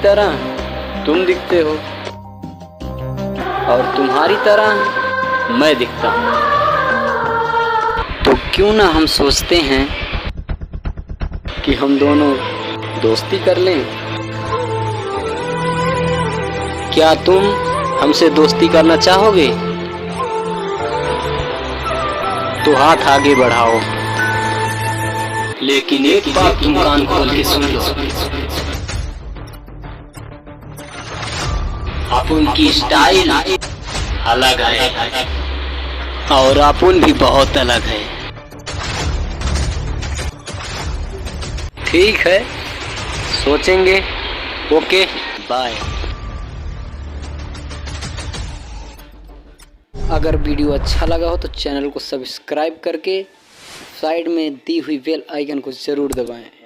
तरह तुम दिखते हो और तुम्हारी तरह मैं दिखता हूँ। तो क्यों ना हम सोचते हैं कि हम दोनों दोस्ती कर लें। क्या तुम हमसे दोस्ती करना चाहोगे? तो हाथ आगे बढ़ाओ, लेकिन एक बात तुम कान खोल के सुन लो, अपुन की स्टाइल अलग है और अपुन भी बहुत अलग है। ठीक है, सोचेंगे। Okay, bye. अगर वीडियो अच्छा लगा हो तो चैनल को सब्सक्राइब करके साइड में दी हुई बेल आइकन को ज़रूर दबाएं।